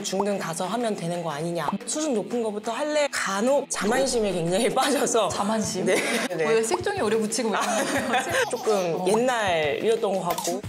중등 가서 하면 되는 거 아니냐. 수준 높은 거부터 할래. 간혹 자만심에 굉장히 빠져서. 자만심? 네. 왜 색종이 오래 붙이고 있는 거지? 조금 옛날이었던 것 같고.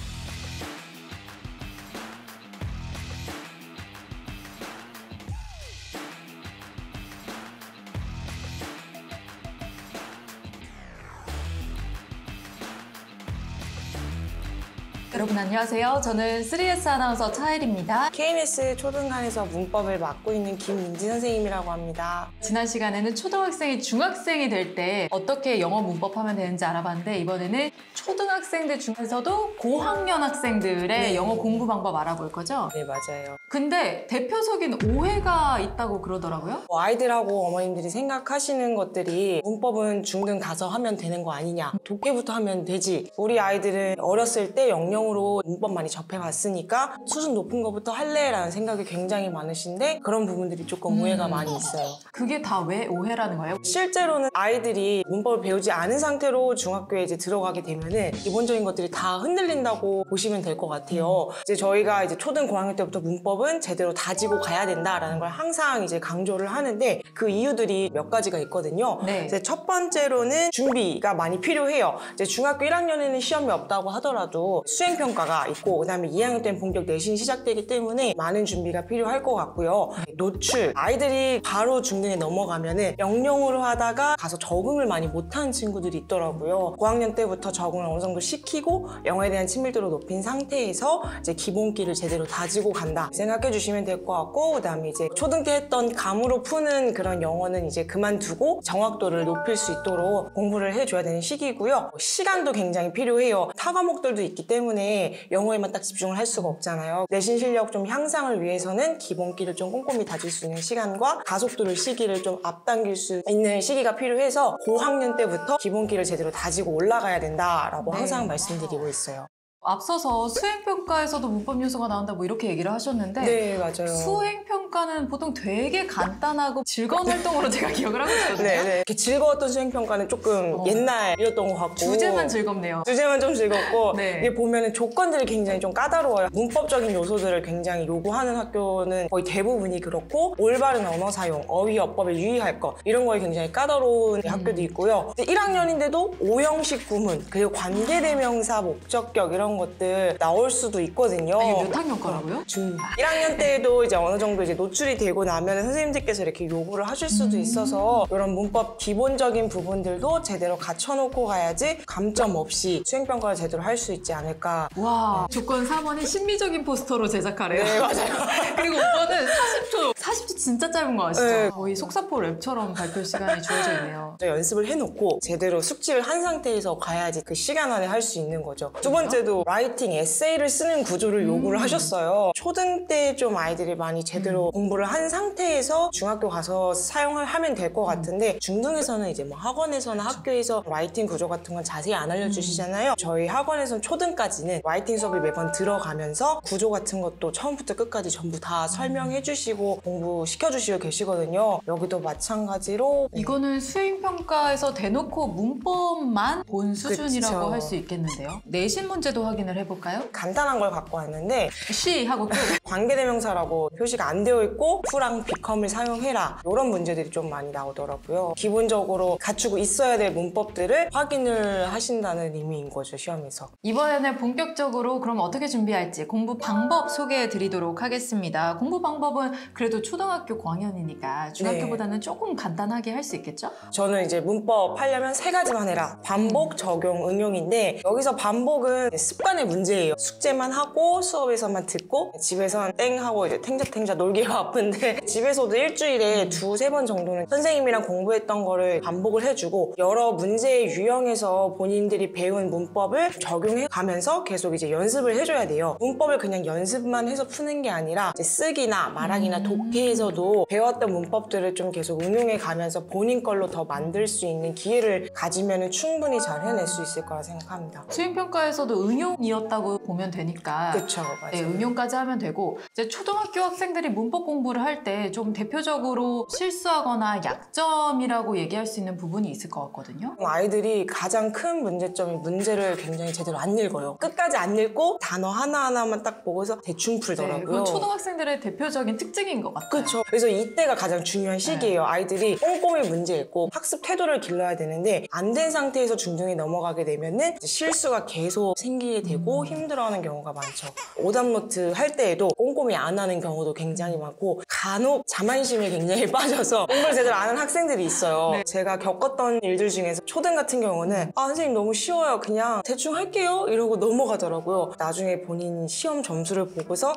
여러분 안녕하세요. 저는 3S 아나운서 차일입니다. KNS 초등반에서 문법을 맡고 있는 김민지 선생님이라고 합니다. 지난 시간에는 초등학생이 중학생이 될 때 어떻게 영어 문법하면 되는지 알아봤는데 이번에는 초등학생들 중에서도 고학년 학생들의 영어 공부 방법 알아볼 거죠? 네, 맞아요. 근데 대표적인 오해가 있다고 그러더라고요. 아이들하고 어머님들이 생각하시는 것들이 문법은 중등 가서 하면 되는 거 아니냐. 독해부터 하면 되지. 우리 아이들은 어렸을 때 영영으로 문법 많이 접해봤으니까 수준 높은 거부터 할래? 라는 생각이 굉장히 많으신데 그런 부분들이 조금 오해가 많이 있어요. 그게 다 왜 오해라는 거예요? 실제로는 아이들이 문법을 배우지 않은 상태로 중학교에 이제 들어가게 되면은 기본적인 것들이 다 흔들린다고 보시면 될 것 같아요. 이제 저희가 이제 초등 고학년 때부터 문법은 제대로 다지고 가야 된다라는 걸 항상 이제 강조를 하는데 그 이유들이 몇 가지가 있거든요. 네. 이제 첫 번째로는 준비가 많이 필요해요. 이제 중학교 1학년에는 시험이 없다고 하더라도 수행평가가 있고 그다음에 2학년 때는 본격 내신이 시작되기 때문에 많은 준비가 필요할 것 같고요. 노출, 아이들이 바로 중등에 넘어가면은 영영으로 하다가 가서 적응을 많이 못하는 친구들이 있더라고요. 고학년 때부터 적응을 어느 정도 시키고 영어에 대한 친밀도를 높인 상태에서 이제 기본기를 제대로 다지고 간다 생각해 주시면 될 것 같고 그다음에 이제 초등 때 했던 감으로 푸는 그런 영어는 이제 그만두고 정확도를 높일 수 있도록 공부를 해줘야 되는 시기고요. 시간도 굉장히 필요해요. 타 과목들도 있기 때문에 영어에만 딱 집중을 할 수가 없잖아요. 내신 실력 좀 향상을 위해서는 기본기를 좀 꼼꼼히 다질 수 있는 시간과 가속도를 시기를 좀 앞당길 수 있는 시기가 필요해서 고학년 때부터 기본기를 제대로 다지고 올라가야 된다라고 항상 말씀드리고 있어요. 앞서서 수행평가에서도 문법 요소가 나온다 뭐 이렇게 얘기를 하셨는데 네, 맞아요. 수행평가는 보통 되게 간단하고 즐거운 활동으로 제가 기억을 하고 있거든요. 네. 이렇게 즐거웠던 수행평가는 조금 옛날이었던 것 같고 주제만 즐겁네요. 주제만 좀 즐겁고 네. 이게 보면은 조건들이 굉장히 좀 까다로워요. 문법적인 요소들을 굉장히 요구하는 학교는 거의 대부분이 그렇고 올바른 언어 사용, 어휘, 어법에 유의할 것 이런 거에 굉장히 까다로운 학교도 있고요. 1학년인데도 오형식 구문 그리고 관계대명사, 목적격 이런 것들 나올 수도 있거든요. 이게 몇 학년과라고요? 중 1학년 때에도 이제 어느 정도 이제 노출이 되고 나면 선생님들께서 이렇게 요구를 하실 수도 있어서 이런 문법 기본적인 부분들도 제대로 갖춰놓고 가야지 감점 없이 수행평가를 제대로 할 수 있지 않을까. 와, 조건 4번이 심미적인 포스터로 제작하래요. 네, 맞아요. 그리고 5번은 40초. 40초 진짜 짧은 거 아시죠? 네. 거의 속사포 랩처럼 발표 시간이 주어져 있네요. 연습을 해놓고 제대로 숙지를 한 상태에서 가야지 그 시간 안에 할 수 있는 거죠. 두 번째도 라이팅, 에세이를 쓰는 구조를 요구를 하셨어요. 초등 때 좀 아이들이 많이 제대로 공부를 한 상태에서 중학교 가서 사용하면 될 것 같은데 중등에서는 이제 뭐 학원에서나 학교에서 라이팅 구조 같은 건 자세히 안 알려주시잖아요. 저희 학원에서는 초등까지는 라이팅 수업이 매번 들어가면서 구조 같은 것도 처음부터 끝까지 전부 다 설명해 주시고 공부시켜 주시고 계시거든요. 여기도 마찬가지로 이거는 수행평가에서 대놓고 문법만 본 수준이라고 그쵸. 할 수 있겠는데요. 내신 문제도 확인을 해볼까요? 간단한 걸 갖고 왔는데 쉬 하고 끝. 관계대명사라고 표시가 안 되어 있고 fu랑 become을 사용해라 이런 문제들이 좀 많이 나오더라고요. 기본적으로 갖추고 있어야 될 문법들을 확인을 하신다는 의미인 거죠, 시험에서. 이번에는 본격적으로 그럼 어떻게 준비할지 공부 방법 소개해 드리도록 하겠습니다. 공부 방법은 그래도 초등학교 고학년이니까 중학교보다는 조금 간단하게 할 수 있겠죠? 저는 이제 문법 하려면 3가지만 해라. 반복, 적용, 응용인데 여기서 반복은 습관의 문제예요. 숙제만 하고 수업에서만 듣고 집에서는 땡 하고 이제 탱자탱자 놀기가 바쁜데 집에서도 일주일에 2-3번 정도는 선생님이랑 공부했던 거를 반복을 해주고 여러 문제의 유형에서 본인들이 배운 문법을 적용해 가면서 계속 이제 연습을 해줘야 돼요. 문법을 그냥 연습만 해서 푸는 게 아니라 이제 쓰기나 말하기나 독해에서 중에서도 배웠던 문법들을 좀 계속 응용해 가면서 본인 걸로 더 만들 수 있는 기회를 가지면 충분히 잘 해낼 수 있을 거라 생각합니다. 수행평가에서도 응용이었다고 보면 되니까 그렇죠, 맞아요. 네, 응용까지 하면 되고 이제 초등학교 학생들이 문법 공부를 할 때 좀 대표적으로 실수하거나 약점이라고 얘기할 수 있는 부분이 있을 것 같거든요. 아이들이 가장 큰 문제점이 문제를 굉장히 제대로 안 읽어요. 끝까지 안 읽고 단어 하나하나만 딱 보고서 대충 네, 풀더라고요. 그건 초등학생들의 대표적인 특징인 것 같아요. 그렇죠. 그래서 이때가 가장 중요한 시기예요. 아이들이 꼼꼼히 문제 읽고 학습 태도를 길러야 되는데 안 된 상태에서 중등에 넘어가게 되면은 이제 실수가 계속 생기게 되고 힘들어하는 경우가 많죠. 오답노트 할 때에도 꼼꼼히 안 하는 경우도 굉장히 많고 간혹 자만심에 굉장히 빠져서 공부를 제대로 안 하는 학생들이 있어요. 네. 제가 겪었던 일들 중에서 초등 같은 경우는 선생님 너무 쉬워요. 그냥 대충 할게요. 이러고 넘어가더라고요. 나중에 본인 시험 점수를 보고서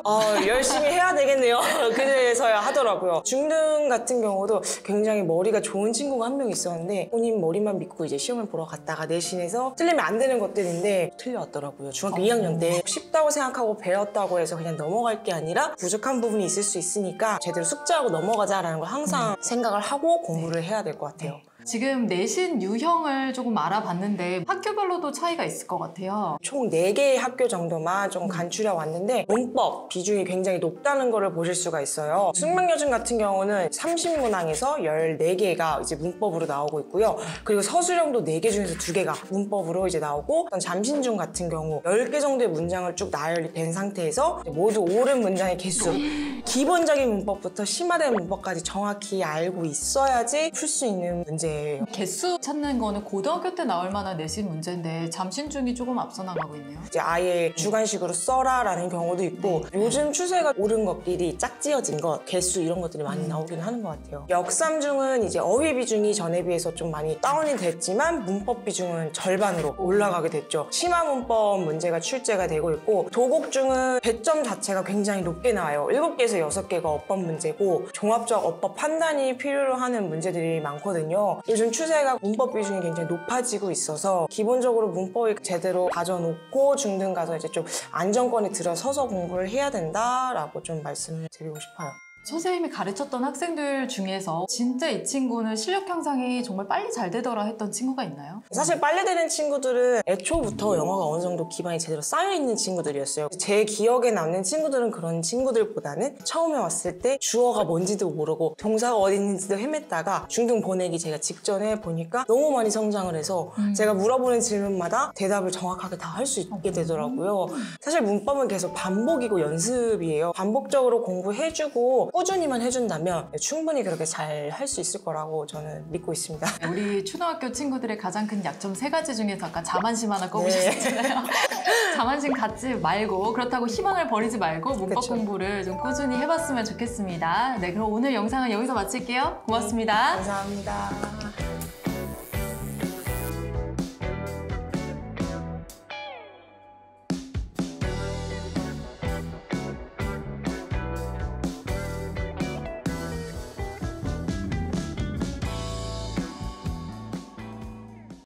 열심히 해야 되겠네요. 그래서야 하더라고요. 중등 같은 경우도 굉장히 머리가 좋은 친구가 한 명 있었는데 본인 머리만 믿고 이제 시험을 보러 갔다가 내신에서 틀리면 안 되는 것들인데 틀려왔더라고요. 중학교 2학년 때 쉽다고 생각하고 배웠다고 해서 그냥 넘어갈 게 아니라 부족한 부분이 있을 수 있으니까 제대로 숙지하고 넘어가자라는 걸 항상 생각을 하고 공부를 해야 될 것 같아요. 지금 내신 유형을 조금 알아봤는데 학교별로도 차이가 있을 것 같아요. 총 4개의 학교 정도만 좀 간추려 왔는데 문법 비중이 굉장히 높다는 거를 보실 수가 있어요. 숙명여중 같은 경우는 30문항에서 14개가 이제 문법으로 나오고 있고요. 그리고 서술형도 4개 중에서 2개가 문법으로 이제 나오고 잠신중 같은 경우 10개 정도의 문장을 쭉 나열된 상태에서 모두 옳은 문장의 개수 기본적인 문법부터 심화된 문법까지 정확히 알고 있어야지 풀 수 있는 문제 개수 찾는 거는 고등학교 때 나올 만한 내신 문제인데 잠신중이 조금 앞서 나가고 있네요. 이제 아예 주관식으로 써라라는 경우도 있고 요즘 추세가 옳은 것끼리 짝지어진 것, 개수 이런 것들이 많이 나오긴 하는 것 같아요. 역삼중은 이제 어휘 비중이 전에 비해서 좀 많이 다운이 됐지만 문법 비중은 절반으로 올라가게 됐죠. 심화 문법 문제가 출제가 되고 있고 도곡중은 배점 자체가 굉장히 높게 나와요. 7개에서 6개가 어법 문제고 종합적 어법 판단이 필요로 하는 문제들이 많거든요. 요즘 추세가 문법 비중이 굉장히 높아지고 있어서 기본적으로 문법을 제대로 다져놓고 중등 가서 이제 좀 안정권에 들어서서 공부를 해야 된다라고 좀 말씀을 드리고 싶어요. 선생님이 가르쳤던 학생들 중에서 진짜 이 친구는 실력 향상이 정말 빨리 잘 되더라 했던 친구가 있나요? 사실 빨리 되는 친구들은 애초부터 영어가 어느 정도 기반이 제대로 쌓여있는 친구들이었어요. 제 기억에 남는 친구들은 그런 친구들보다는 처음에 왔을 때 주어가 뭔지도 모르고 동사가 어디 있는지도 헤맸다가 중등 보내기 제가 직전에 보니까 너무 많이 성장을 해서 제가 물어보는 질문마다 대답을 정확하게 다 할 수 있게 되더라고요. 사실 문법은 계속 반복이고 연습이에요. 반복적으로 공부해주고 꾸준히만 해준다면 충분히 그렇게 잘 할 수 있을 거라고 저는 믿고 있습니다. 우리 초등학교 친구들의 가장 큰 약점 3가지 중에서 아까 자만심 하나 꼽으셨잖아요. 자만심 갖지 말고 그렇다고 희망을 버리지 말고 문법 그쵸. 공부를 좀 꾸준히 해봤으면 좋겠습니다. 네, 그럼 오늘 영상은 여기서 마칠게요. 고맙습니다. 감사합니다.